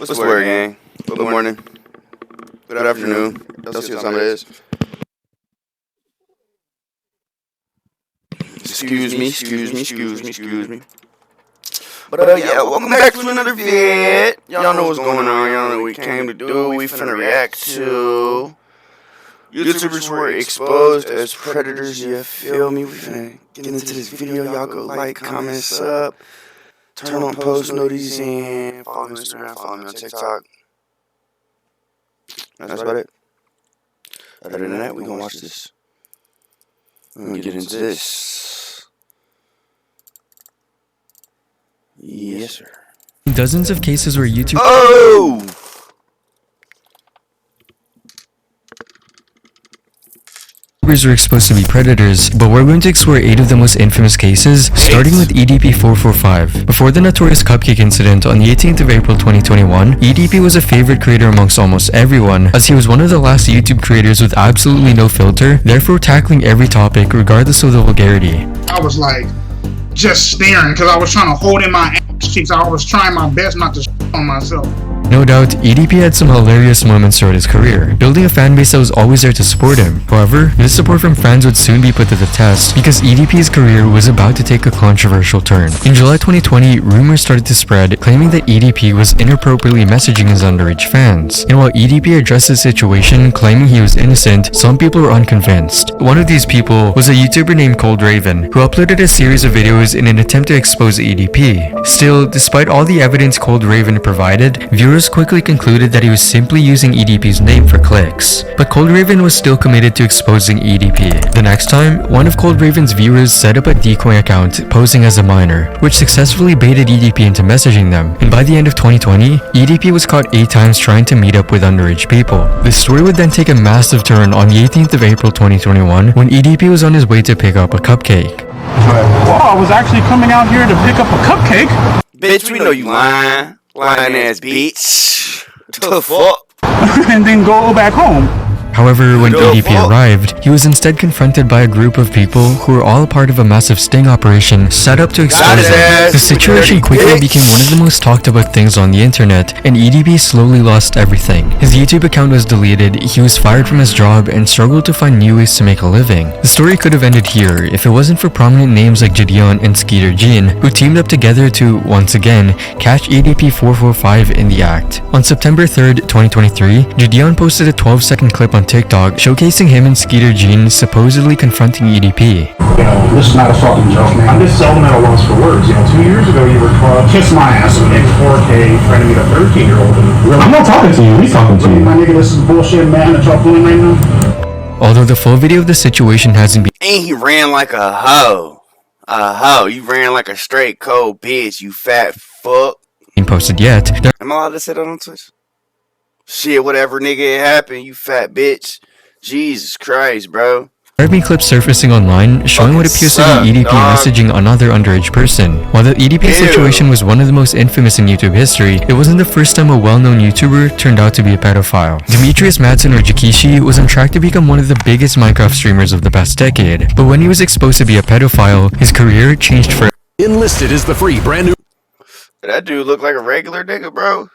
What's the word, gang? Good morning. Good afternoon. Let's see what time it is. Excuse me. But yeah, welcome back to another vid. Y'all know what's going on. Y'all know what we came to do. We finna react to YouTubers who were exposed as predators. You feel me? We finna get into this video. Y'all go like, comment, sub, turn on post notices, and follow me on Instagram, follow me on TikTok. That's about it. Other than that, we gonna watch this. We're gonna get into this. Yes, sir. Dozens of cases where YouTube were exposed to be predators, but we're going to explore 8 of the most infamous cases, starting with EDP445. Before the notorious cupcake incident on the 18th of April 2021, EDP was a favorite creator amongst almost everyone, as he was one of the last YouTube creators with absolutely no filter, therefore tackling every topic regardless of the vulgarity. I was like, just staring, because I was trying to hold in my ass cheeks. I was trying my best not to on myself. No doubt, EDP had some hilarious moments throughout his career, building a fanbase that was always there to support him. However, this support from fans would soon be put to the test because EDP's career was about to take a controversial turn. In July 2020, rumors started to spread, claiming that EDP was inappropriately messaging his underage fans. And while EDP addressed the situation, claiming he was innocent, some people were unconvinced. One of these people was a YouTuber named Cold Raven, who uploaded a series of videos in an attempt to expose EDP. Still, despite all the evidence Cold Raven provided, viewers quickly concluded that he was simply using EDP's name for clicks. But Cold Raven was still committed to exposing EDP. The next time, one of Cold Raven's viewers set up a decoy account posing as a minor, which successfully baited EDP into messaging them. And by the end of 2020, EDP was caught 8 times trying to meet up with underage people. The story would then take a massive turn on the 18th of April 2021 when EDP was on his way to pick up a cupcake. Well, I was actually coming out here to pick up a cupcake. Bitch, we know you lying. Lying ass bitch. The fuck? And then go back home. However, when EDP arrived, he was instead confronted by a group of people who were all part of a massive sting operation set up to expose him. The situation quickly became one of the most talked about things on the internet, and EDP slowly lost everything. His YouTube account was deleted, he was fired from his job, and struggled to find new ways to make a living. The story could have ended here if it wasn't for prominent names like Jidion and Skeeter Jean, who teamed up together to, once again, catch EDP445 in the act. On September 3rd, 2023, Jidion posted a 12-second clip on TikTok showcasing him and Skeeter Jean supposedly confronting EDP. You know, this is not a fucking joke, man. I'm just seldom at a loss for words. You know, 2 years ago you were caught kiss my ass in 4K trying to meet a 13-year-old. Really, I'm not talking to you. He's talking to you. My nigga, this is bullshit, man. That y'all doing right now. Although the full video of the situation hasn't been. And he ran like a hoe. You ran like a straight cold bitch, you fat fuck. Posted yet. Am I allowed to say that on Twitch? Shit, whatever, nigga, it happened, you fat bitch. Jesus Christ, bro. There have been clips surfacing online showing what appears to be EDP messaging another underage person. While the EDP situation was one of the most infamous in YouTube history, it wasn't the first time a well-known YouTuber turned out to be a pedophile. Demetrius Madsen, or Jakishi, was on track to become one of the biggest Minecraft streamers of the past decade. But when he was exposed to be a pedophile, his career changed forever. Enlisted is the free brand new. That dude look like a regular nigga, bro.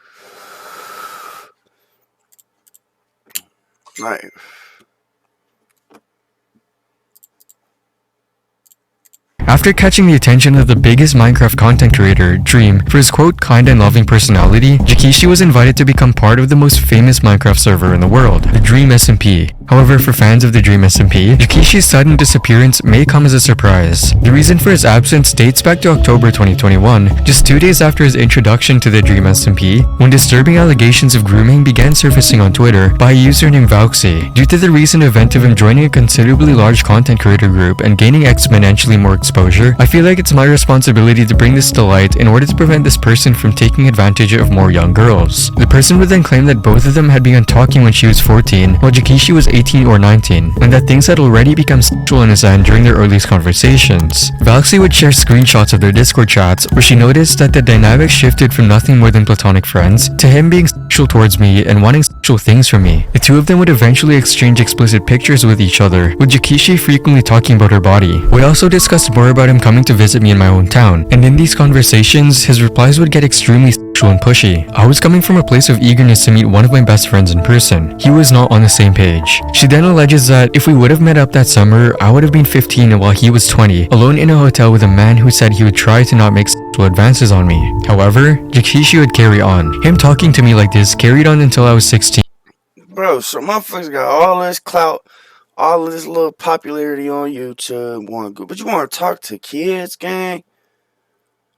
Like, after catching the attention of the biggest Minecraft content creator, Dream, for his quote kind and loving personality, Jakishi was invited to become part of the most famous Minecraft server in the world, the Dream SMP. However, for fans of the Dream SMP, Jakishi's sudden disappearance may come as a surprise. The reason for his absence dates back to October 2021, just 2 days after his introduction to the Dream SMP, when disturbing allegations of grooming began surfacing on Twitter by a user named Vauxy. Due to the recent event of him joining a considerably large content creator group and gaining exponentially more exposure, I feel like it's my responsibility to bring this to light in order to prevent this person from taking advantage of more young girls. The person would then claim that both of them had begun talking when she was 14, while Jakishi was 18 or 19, and that things had already become sexual in his end during their earliest conversations. Vauxy would share screenshots of their Discord chats where she noticed that the dynamic shifted from nothing more than platonic friends to him being sexual towards me and wanting sexual things from me. The two of them would eventually exchange explicit pictures with each other, with Jakishi frequently talking about her body. We also discussed more about him coming to visit me in my hometown, and in these conversations, his replies would get extremely sexual and pushy. I was coming from a place of eagerness to meet one of my best friends in person. He was not on the same page. She then alleges that if we would have met up that summer, I would have been 15 while he was 20, alone in a hotel with a man who said he would try to not make sexual advances on me. However, Jakishi would carry on. Him talking to me like this carried on until I was 16. Bro, so motherfuckers got all this clout, all of this little popularity on YouTube. But you want to talk to kids, gang?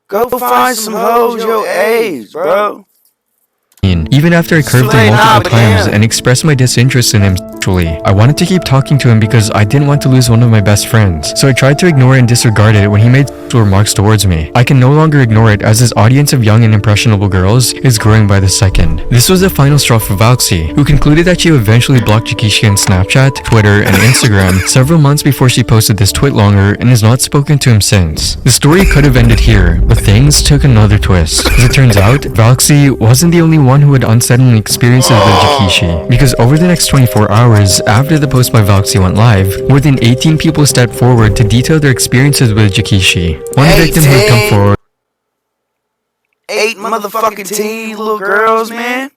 Go find some hoes your age, bro. Even after I curved him multiple times and expressed my disinterest in him sexually, I wanted to keep talking to him because I didn't want to lose one of my best friends. So I tried to ignore and disregard it when he made sexual remarks towards me. I can no longer ignore it as his audience of young and impressionable girls is growing by the second. This was the final straw for Valxi, who concluded that she eventually blocked Jakishi on Snapchat, Twitter, and Instagram several months before she posted this twit longer and has not spoken to him since. The story could have ended here, but things took another twist. As it turns out, Valxi wasn't the only one who had unsettling experiences with Jakishi, because over the next 24 hours after the post by Valxi went live, more than 18 people stepped forward to detail their experiences with Jakishi. One victim who had come forward 8 motherfucking teen little girls, man.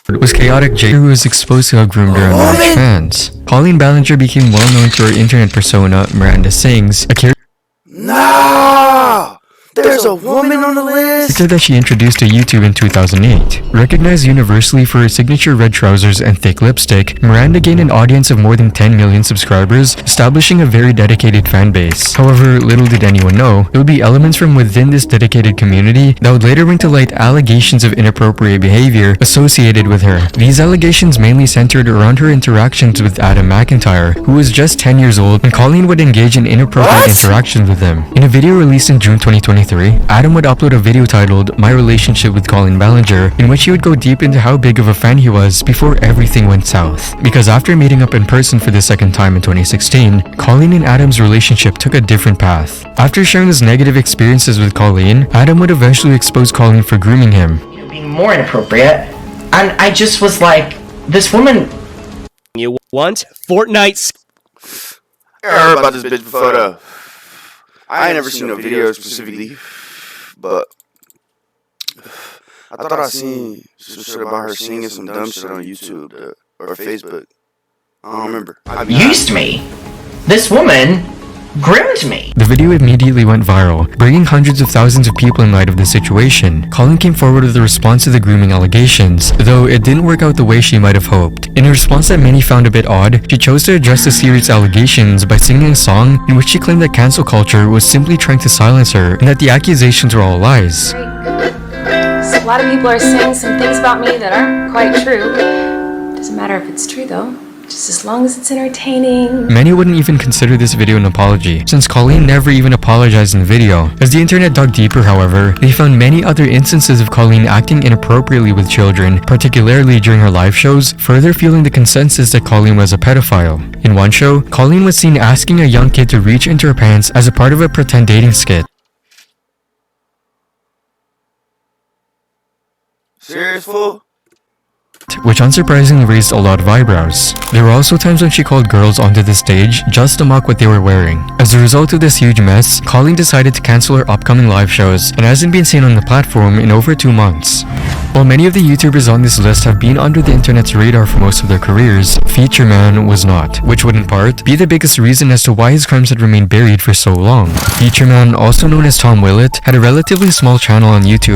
was Chaotic J, who was exposed to have groomed her on large fans. Colleen Ballinger became well known through her internet persona, Miranda Sings, a character No! There's a woman on the list? that she introduced to YouTube in 2008. Recognized universally for her signature red trousers and thick lipstick, Miranda gained an audience of more than 10 million subscribers, establishing a very dedicated fan base. However, little did anyone know, it would be elements from within this dedicated community that would later bring to light allegations of inappropriate behavior associated with her. These allegations mainly centered around her interactions with Adam McIntyre, who was just 10 years old, and Colleen would engage in inappropriate interactions with him. In a video released in June 2023, Adam would upload a video titled My Relationship with Colleen Ballinger, in which he would go deep into how big of a fan he was before everything went south. Because after meeting up in person for the second time in 2016, Colleen and Adam's relationship took a different path. After sharing his negative experiences with Colleen, Adam would eventually expose Colleen for grooming him. Being more inappropriate, and I just was like, this woman. You want Fortnite? I heard about this bitch before though. I ain't never seen no video specifically, but I thought I seen some shit about her singing some dumb shit on YouTube or Facebook. I don't remember. Used me. This woman groomed me. The video immediately went viral, bringing hundreds of thousands of people in light of the situation. Colleen came forward with a response to the grooming allegations, though it didn't work out the way she might have hoped. In a response that many found a bit odd, she chose to address the serious allegations by singing a song in which she claimed that cancel culture was simply trying to silence her and that the accusations were all lies. So a lot of people are saying some things about me that aren't quite true. Doesn't matter if it's true though. Just as long as it's entertaining. Many wouldn't even consider this video an apology, since Colleen never even apologized in the video. As the internet dug deeper, however, they found many other instances of Colleen acting inappropriately with children, particularly during her live shows, further fueling the consensus that Colleen was a pedophile. In one show, Colleen was seen asking a young kid to reach into her pants as a part of a pretend dating skit. Serious fool? Which unsurprisingly raised a lot of eyebrows. There were also times when she called girls onto the stage just to mock what they were wearing. As a result of this huge mess, Colleen decided to cancel her upcoming live shows and hasn't been seen on the platform in over 2 months. While many of the YouTubers on this list have been under the internet's radar for most of their careers, Feature Man was not, which would in part be the biggest reason as to why his crimes had remained buried for so long. Feature Man, also known as Tom Willett, had a relatively small channel on YouTube.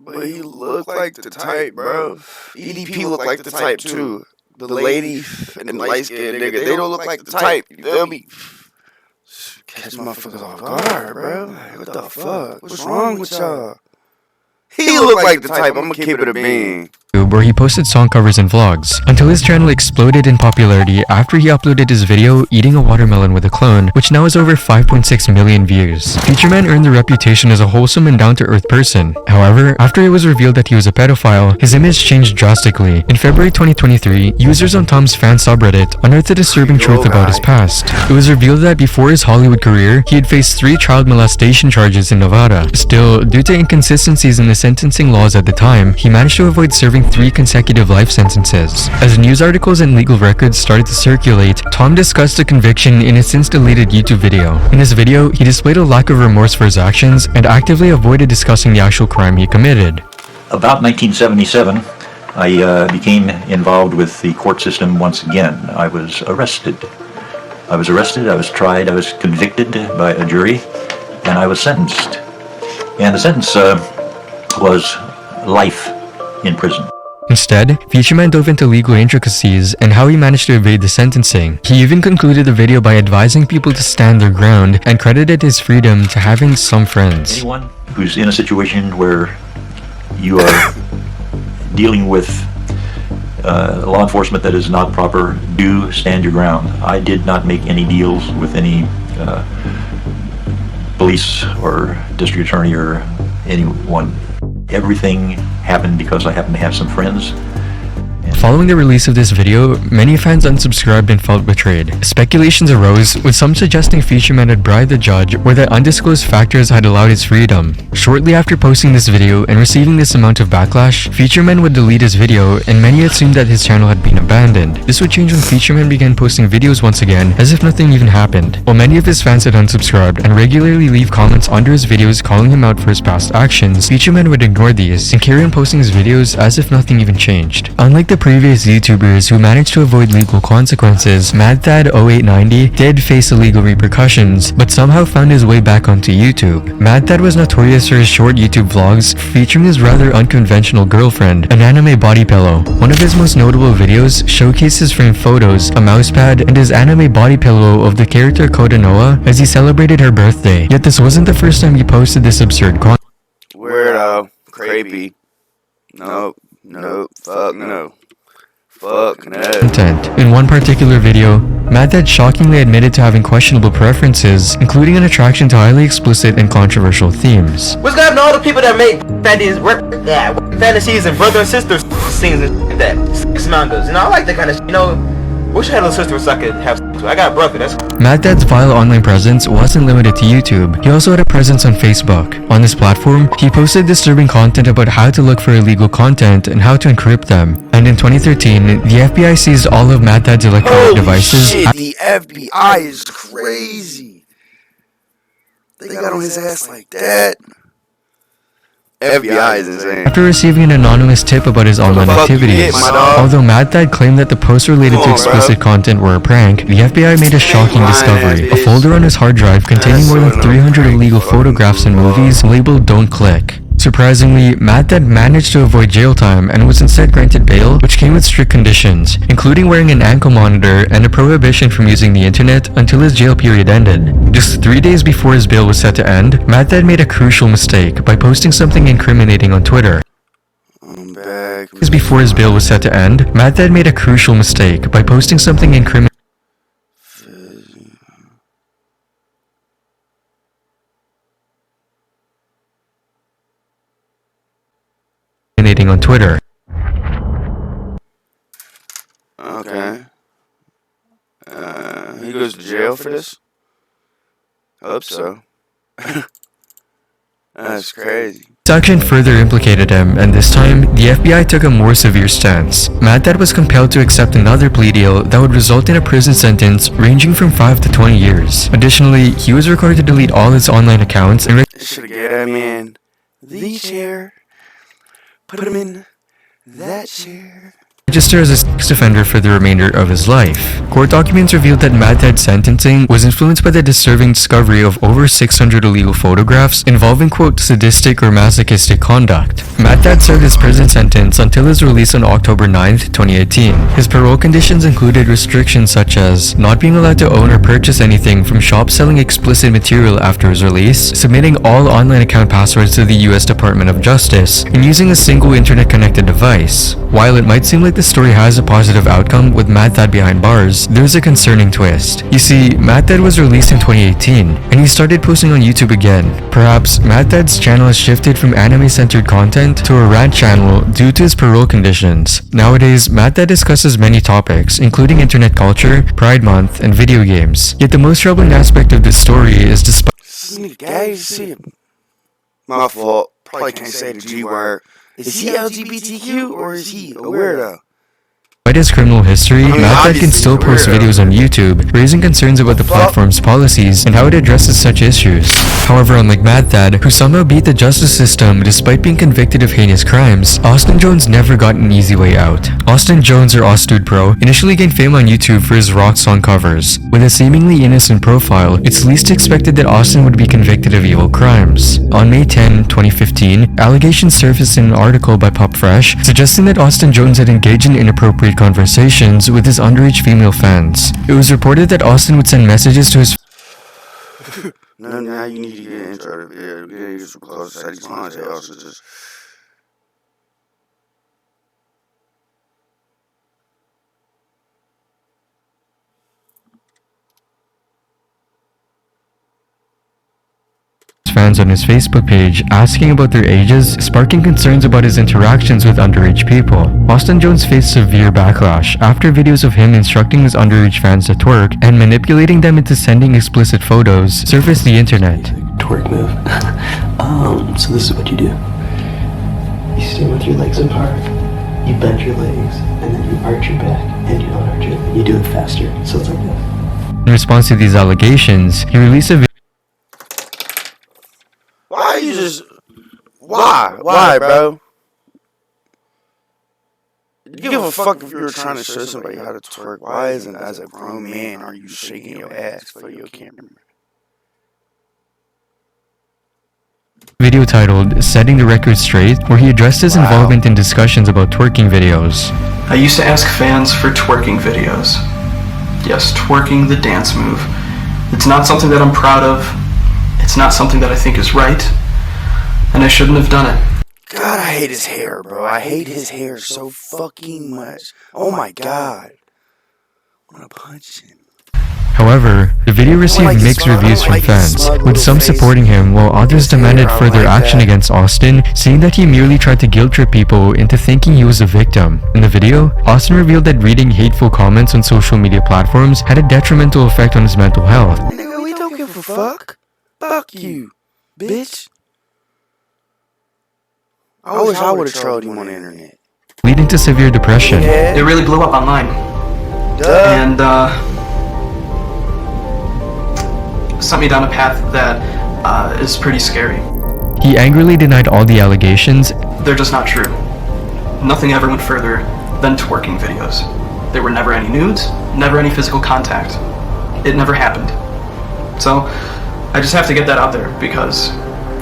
But he looked like the type, bro. EDP looked like the type too. The lady and the light skinned nigga, they don't look like the type. You feel me? Catch motherfuckers off guard, bro. Like, what the fuck? What's wrong with y'all? He looked like the type. I'm gonna keep it a bean. Where he posted song covers and vlogs, until his channel exploded in popularity after he uploaded his video eating a watermelon with a clone, which now has over 5.6 million views. Feature Man earned the reputation as a wholesome and down-to-earth person. However, after it was revealed that he was a pedophile, his image changed drastically. In February 2023, users on Tom's fan subreddit unearthed a disturbing truth about his past. It was revealed that before his Hollywood career, he had faced 3 child molestation charges in Nevada. Still, due to inconsistencies in the sentencing laws at the time, he managed to avoid serving serving 3 consecutive life sentences. As news articles and legal records started to circulate, Tom discussed the conviction in a since deleted YouTube video. In this video, he displayed a lack of remorse for his actions and actively avoided discussing the actual crime he committed. About 1977, I became involved with the court system once again. I was arrested. I was tried, I was convicted by a jury, and I was sentenced. And the sentence was life in prison. Instead, Featureman dove into legal intricacies and how he managed to evade the sentencing. He even concluded the video by advising people to stand their ground and credited his freedom to having some friends. Anyone who's in a situation where you are dealing with law enforcement that is not proper, do stand your ground. I did not make any deals with any police or district attorney or anyone. Everything happened because I happened to have some friends. Following the release of this video, many fans unsubscribed and felt betrayed. Speculations arose, with some suggesting Featureman had bribed the judge or that undisclosed factors had allowed his freedom. Shortly after posting this video and receiving this amount of backlash, Featureman would delete his video and many assumed that his channel had been abandoned. This would change when Featureman began posting videos once again as if nothing even happened. While many of his fans had unsubscribed and regularly leave comments under his videos calling him out for his past actions, Featureman would ignore these and carry on posting his videos as if nothing even changed. Unlike the previous YouTubers who managed to avoid legal consequences, MadThad0890 did face illegal repercussions, but somehow found his way back onto YouTube. MadThad was notorious for his short YouTube vlogs featuring his rather unconventional girlfriend, an anime body pillow. One of his most notable videos showcases framed photos, a mousepad, and his anime body pillow of the character Kodanoa as he celebrated her birthday. Yet this wasn't the first time he posted this absurd content. Weirdo. Creepy. Nope. Fuck no. In one particular video, MadThad shockingly admitted to having questionable preferences, including an attraction to highly explicit and controversial themes. What's going on to all the people that make fantasies and brother and sister scenes and that sex mangas? I like that kind of wish I had a little sister so I could have sex with. I got a brother, that's MadThad's vile online presence wasn't limited to YouTube. He also had a presence on Facebook. On this platform, he posted disturbing content about how to look for illegal content and how to encrypt them. And in 2013, the FBI seized all of MadThad's electronic devices. Shit, the FBI is crazy. They got on his ass like that. FBI is insane. After receiving an anonymous tip about his online activities. Although MadThad claimed that the posts related to explicit content were a prank, the FBI made a shocking discovery. A folder on his hard drive containing more than 300 illegal photographs and movies labeled "Don't Click." Surprisingly, MadThad managed to avoid jail time and was instead granted bail, which came with strict conditions, including wearing an ankle monitor and a prohibition from using the internet until his jail period ended. Just 3 days before his bail was set to end, MadThad made a crucial mistake by posting something incriminating on Twitter. Days before his bail was set to end, MadThad made a crucial mistake by posting something incriminating on Twitter. Okay. He goes to jail for this? Hope so. That's crazy. This action further implicated him, and this time, the FBI took a more severe stance. MadThad was compelled to accept another plea deal that would result in a prison sentence ranging from 5 to 20 years. Additionally, he was required to delete all his online accounts and Should get him in the chair. Put him in that chair. register as a sex offender for the remainder of his life. Court documents revealed that MadThad's sentencing was influenced by the disturbing discovery of over 600 illegal photographs involving, quote, sadistic or masochistic conduct. MadThad served his prison sentence until his release on October 9th, 2018. His parole conditions included restrictions such as not being allowed to own or purchase anything from shops selling explicit material after his release, submitting all online account passwords to the US Department of Justice, and using a single internet-connected device. While it might seem like the story has a positive outcome with MadThad behind bars, there's a concerning twist. You see, MadThad was released in 2018, and he started posting on YouTube again. Perhaps MadThad's channel has shifted from anime-centered content to a rant channel due to his parole conditions. Nowadays, MadThad discusses many topics, including internet culture, Pride Month, and video games. Yet the most troubling aspect of this story is despite My fault. Probably can't say the G word. Is he LGBTQ or is he a weirdo? Despite his criminal history, MadThat can still post videos on YouTube, raising concerns about the platform's policies and how it addresses such issues. However, unlike MadThat, who somehow beat the justice system despite being convicted of heinous crimes, Austin Jones never got an easy way out. Austin Jones, or AustDudePro, initially gained fame on YouTube for his rock song covers. With a seemingly innocent profile, it's least expected that Austin would be convicted of evil crimes. On May 10, 2015, allegations surfaced in an article by PopFresh suggesting that Austin Jones had engaged in inappropriate conversations with his underage female fans. It was reported that Austin would send messages to his No, now you need to get an intro to the video. Get it close to these lines. Also just. fans on his Facebook page asking about their ages, sparking concerns about his interactions with underage people. Austin Jones faced severe backlash after videos of him instructing his underage fans to twerk and manipulating them into sending explicit photos surfaced the internet. Twerk move. So this is what you do. You stand with your legs apart, you bend your legs, and then you arch your back, and you don't arch it. You do it faster, so it's like this. In response to these allegations, he released a video. Why you just... Why, bro? You give a fuck if you were trying to show somebody how to twerk. Why isn't, as a grown man, are you shaking your ass for your camera? Video titled Setting the Record Straight, where he addressed his involvement in discussions about twerking videos. I used to ask fans for twerking videos. Yes, twerking, the dance move. It's not something that I'm proud of. It's not something that I think is right. And I shouldn't have done it. God, I hate his hair, bro. I hate his hair so fucking much. Oh my god. I wanna punch him. However, the video received mixed reviews from fans, with some supporting him while others demanded further action against Austin, saying that he merely tried to guilt trip people into thinking he was a victim. In the video, Austin revealed that reading hateful comments on social media platforms had a detrimental effect on his mental health. Nigga, we don't give a fuck. Fuck you, bitch. I wish I would've trolled him on the internet. Leading to severe depression. It really blew up online. And, sent me down a path that is pretty scary. He angrily denied all the allegations. They're just not true. Nothing ever went further than twerking videos. There were never any nudes, never any physical contact. It never happened. So, I just have to get that out there because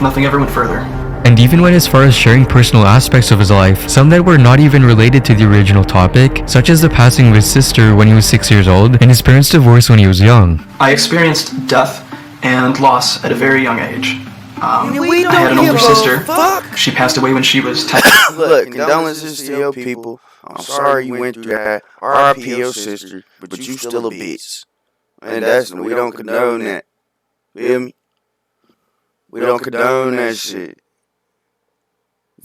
nothing ever went further. And even went as far as sharing personal aspects of his life, some that were not even related to the original topic, such as the passing of his sister when he was 6 years old and his parents' divorce when he was young. I experienced death and loss at a very young age. I had an older sister. She passed away when she was 10. Look, condolences to your people. I'm sorry you went through that. R.I.P. your sister, but you still a bitch. And we don't condone that. Feel me? We don't condone that shit.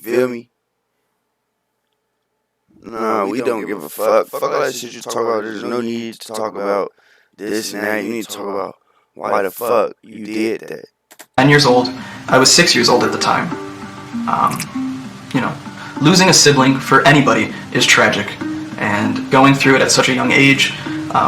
Feel me? Nah, we don't give a fuck. Fuck all that shit you talk about. There's no need to talk about this and that. You need to talk about why the fuck you did that. 10 years old. I was 6 years old at the time. Losing a sibling for anybody is tragic. And going through it at such a young age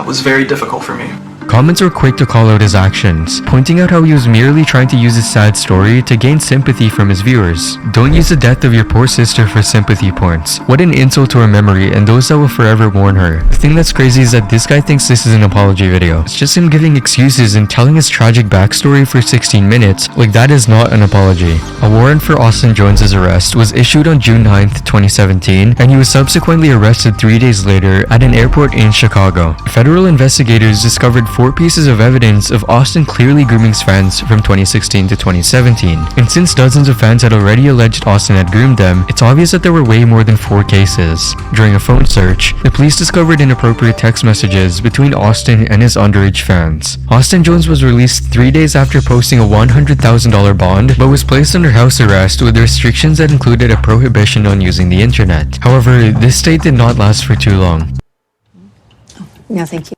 was very difficult for me. Comments were quick to call out his actions, pointing out how he was merely trying to use his sad story to gain sympathy from his viewers. Don't use the death of your poor sister for sympathy points. What an insult to her memory and those that will forever mourn her. The thing that's crazy is that this guy thinks this is an apology video. It's just him giving excuses and telling his tragic backstory for 16 minutes. Like, that is not an apology. A warrant for Austin Jones' arrest was issued on June 9th, 2017, and he was subsequently arrested 3 days later at an airport in Chicago. Federal investigators discovered 4 pieces of evidence of Austin clearly grooming fans from 2016 to 2017. And since dozens of fans had already alleged Austin had groomed them, it's obvious that there were way more than 4 cases. During a phone search, the police discovered inappropriate text messages between Austin and his underage fans. Austin Jones was released 3 days after posting a $100,000 bond, but was placed under house arrest with restrictions that included a prohibition on using the internet. However, this state did not last for too long. No, thank you.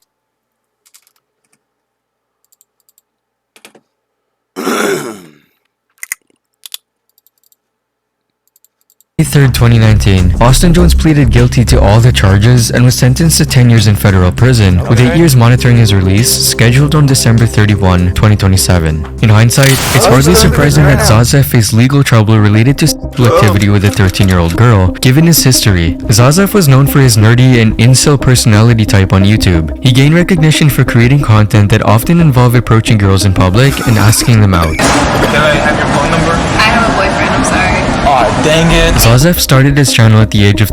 3rd, 2019, Austin Jones pleaded guilty to all the charges and was sentenced to 10 years in federal prison, with 8 years monitoring his release, scheduled on December 31, 2027. In hindsight, it's hardly surprising that Zazev faced legal trouble related to sexual activity with a 13-year-old girl, given his history. Zazev was known for his nerdy and incel personality type on YouTube. He gained recognition for creating content that often involved approaching girls in public and asking them out. Can I have your phone number? I have a boyfriend, I'm sorry. Aw, dang it. Zazev started his channel at the age of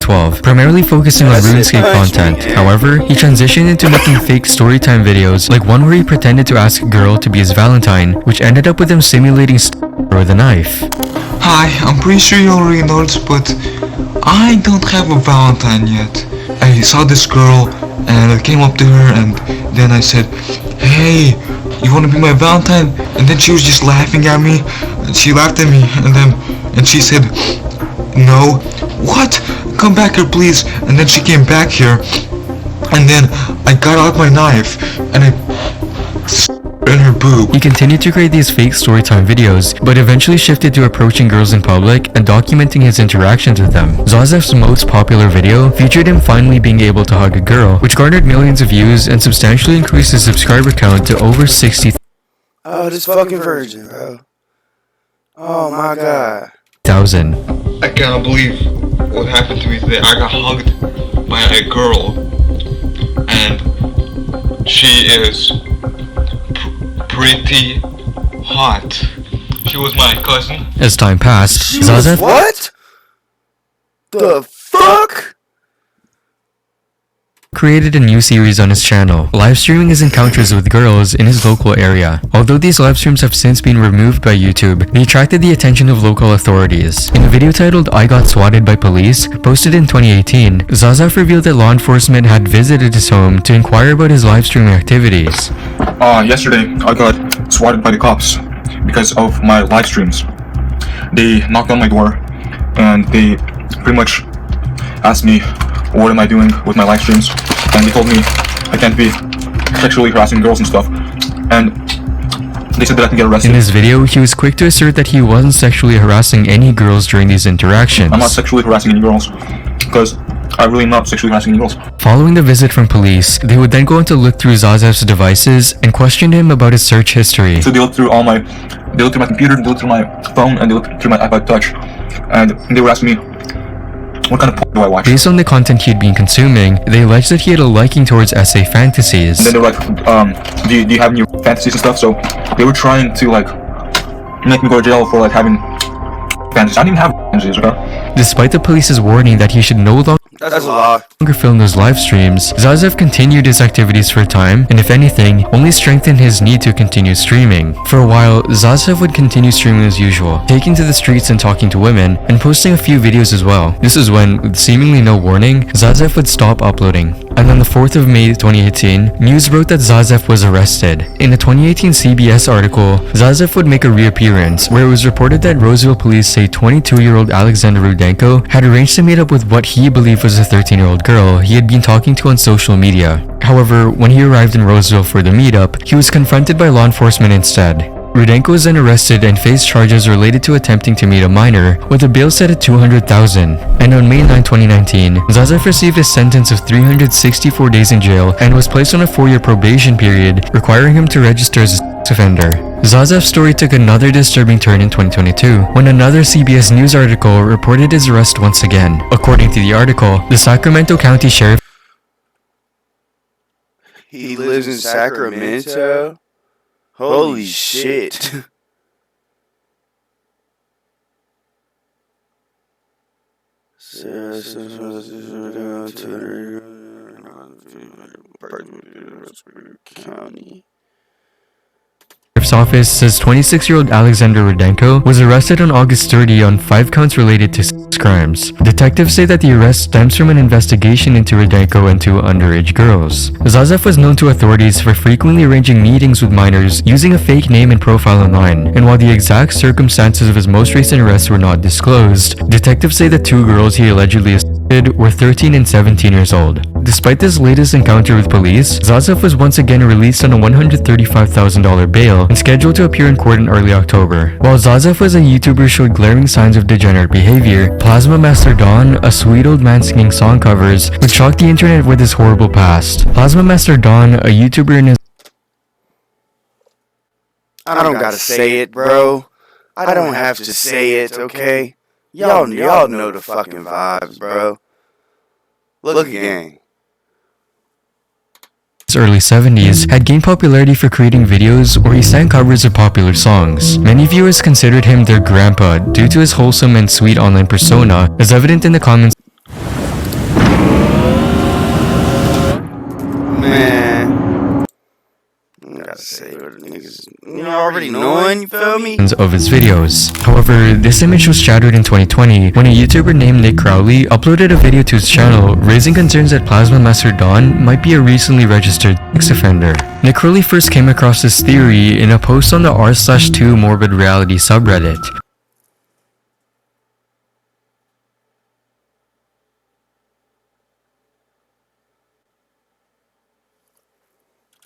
12, primarily focusing on RuneScape content. However, he transitioned into making fake storytime videos, like one where he pretended to ask a girl to be his Valentine, which ended up with him simulating with a knife. Hi, I'm pretty sure you already know this, but I don't have a Valentine yet. I saw this girl and I came up to her and then I said, "Hey, you wanna be my Valentine?" And then she was just laughing at me. She laughed at me and she said, "No." "What? Come back here please." And then she came back here and then I got out my knife and I in her boob. He continued to create these fake storytime videos, but eventually shifted to approaching girls in public and documenting his interactions with them. Zazev's most popular video featured him finally being able to hug a girl, which garnered millions of views and substantially increased his subscriber count to over 60,000. Oh, this fucking virgin, bro. Oh my god. I cannot believe what happened to me today. I got hugged by a girl and she is pretty hot. She was my cousin. As time passed, Zazev What? The fuck? created a new series on his channel, live streaming his encounters with girls in his local area. Although these live streams have since been removed by YouTube, they attracted the attention of local authorities. In a video titled "I Got Swatted by Police," posted in 2018, Zazev revealed that law enforcement had visited his home to inquire about his live streaming activities. Yesterday I got swatted by the cops because of my live streams. They knocked on my door and they pretty much asked me what am I doing with my live streams, and they told me I can't be sexually harassing girls and stuff, and they said that I can get arrested. In this video, he was quick to assert that he wasn't sexually harassing any girls during these interactions. I'm not sexually harassing any girls, because I really am not sexually harassing any girls. Following the visit from police, they would then go on to look through Zazev's devices and question him about his search history. So they looked through my computer, they looked through my phone, and they looked through my iPod Touch, and they were asking me, what kind of porn do I watch? Based on the content he'd been consuming, they alleged that he had a liking towards SA fantasies. And then they were like, do you have any fantasies and stuff? So they were trying to like make me go to jail for like having fantasies. I didn't even have fantasies, okay? Despite the police's warning that he should no longer That's a lie. film those live streams, Zazev continued his activities for a time, and if anything, only strengthened his need to continue streaming. For a while, Zazev would continue streaming as usual, taking to the streets and talking to women, and posting a few videos as well. This is when, with seemingly no warning, Zazev would stop uploading. And on the 4th of May 2018, news broke that Zazev was arrested. In a 2018 CBS article, Zazev would make a reappearance, where it was reported that Roseville police say 22-year-old Alexander Rudenko had arranged to meet up with what he believed was a 13-year-old girl he had been talking to on social media. However, when he arrived in Roseville for the meetup, he was confronted by law enforcement instead. Rudenko was then arrested and faced charges related to attempting to meet a minor, with a bail set at $200,000. And on May 9, 2019, Zazev received a sentence of 364 days in jail and was placed on a 4-year probation period, requiring him to register as a sex offender. Zazev's story took another disturbing turn in 2022, when another CBS News article reported his arrest once again. According to the article, the Sacramento County Sheriff He lives in Sacramento? Holy shit. County. Sheriff's Office says 26-year-old Alexander Rudenko was arrested on August 30 on 5 counts related to sex crimes. Detectives say that the arrest stems from an investigation into Rudenko and 2 underage girls. Zazev was known to authorities for frequently arranging meetings with minors using a fake name and profile online, and while the exact circumstances of his most recent arrest were not disclosed, detectives say the 2 girls he allegedly were 13 and 17 years old. Despite this latest encounter with police, Zazev was once again released on a $135,000 bail and scheduled to appear in court in early October. While Zazev was a YouTuber who showed glaring signs of degenerate behavior, Plasma Master Don, a sweet old man singing song covers, would shock the internet with his horrible past. Plasma Master Don, a YouTuber in his I don't gotta say it, bro. I don't have to say it, okay? Y'all know the fucking vibes, bro. Look again. his early 70s, had gained popularity for creating videos where he sang covers of popular songs. Many viewers considered him their grandpa due to his wholesome and sweet online persona, as evident in the comments. Man, I gotta say what the niggas, already knowing, you feel me? Of his videos. However, this image was shattered in 2020 when a YouTuber named Nick Crowley uploaded a video to his channel raising concerns that Plasma Master Don might be a recently registered sex offender. Nick Crowley first came across this theory in a post on the r/2 Morbid Reality subreddit.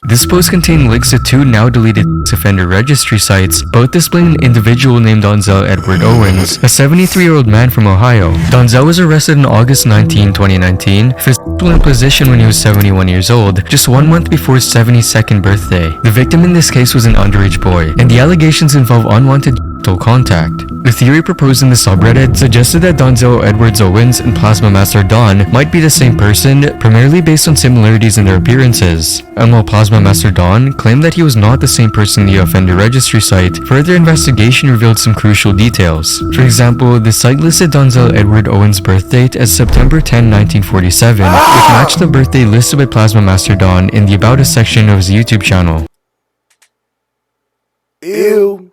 This post contained links to two now deleted sex offender registry sites, both displaying an individual named Donzel Edward Owens, a 73-year-old man from Ohio. Donzel was arrested on August 19, 2019 for sexual imposition when he was 71 years old, just 1 month before his 72nd birthday. The victim in this case was an underage boy, and the allegations involve unwanted genital contact. The theory proposed in the subreddit suggested that Donzel Edwards Owens and Plasma Master Don might be the same person, primarily based on similarities in their appearances. And while Plasma Master Don claimed that he was not the same person in the offender registry site, further investigation revealed some crucial details. For example, the site listed Donzel Edward Owens' birth date as September 10, 1947, which matched the birthday listed by Plasma Master Don in the About Us section of his YouTube channel. Ew.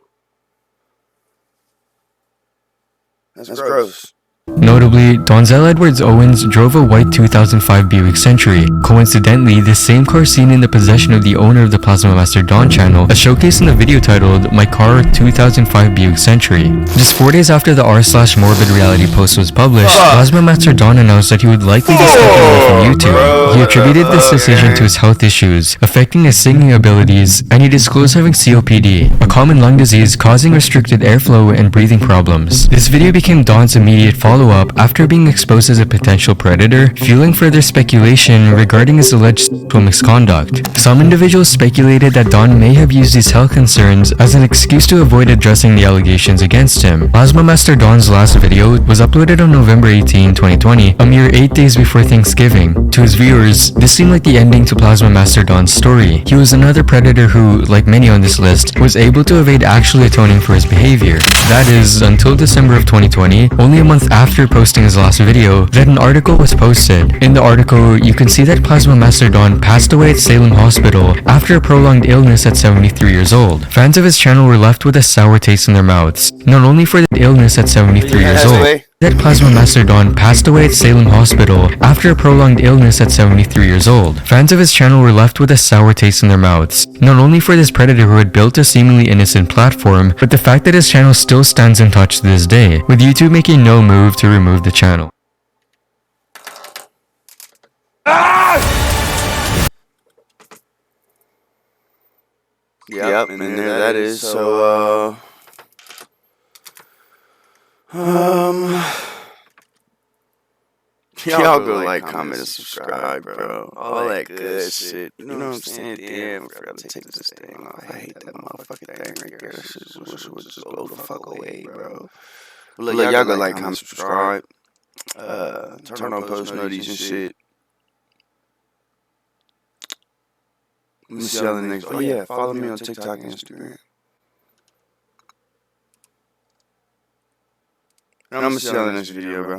That's gross. Notably, Donzel Edwards Owens drove a white 2005 Buick Century. Coincidentally, the same car seen in the possession of the owner of the Plasma Master Don channel, as showcased in the video titled My Car 2005 Buick Century. Just 4 days after the r/Morbid Reality post was published, Plasma Master Don announced that he would likely be stepping away from YouTube. He attributed this decision to his health issues, affecting his singing abilities, and he disclosed having COPD, a common lung disease causing restricted airflow and breathing problems. This video became Don's immediate follow-up after being exposed as a potential predator, fueling further speculation regarding his alleged sexual misconduct. Some individuals speculated that Don may have used his health concerns as an excuse to avoid addressing the allegations against him. Plasma Master Don's last video was uploaded on November 18, 2020, a mere 8 days before Thanksgiving. To his viewers, this seemed like the ending to Plasma Master Don's story. He was another predator who, like many on this list, was able to evade actually atoning for his behavior. That is, until December of 2020, only a month after posting his last video, that an article was posted. In the article, you can see that Plasma Master Don passed away at Salem Hospital after a prolonged illness at 73 years old. Fans of his channel were left with a sour taste in their mouths, not only for the illness at 73 years old. That Plasma Master Don passed away at Salem Hospital after a prolonged illness at 73 years old. Fans of his channel were left with a sour taste in their mouths, not only for this predator who had built a seemingly innocent platform, but the fact that his channel still stands untouched to this day, with YouTube making no move to remove the channel. Yep, and there that is. So, y'all go like, comment, and subscribe, bro. All that good shit. You know what I'm saying? Damn, I forgot to take this thing off. I hate that motherfucking thing right there. That shit would just go the fuck away, bro. Look, y'all go like, comment, subscribe. Turn on post notifications and shit. Let me see y'all in the next. Oh yeah, follow me on TikTok and Instagram. And I'm gonna see y'all in the next video, bro.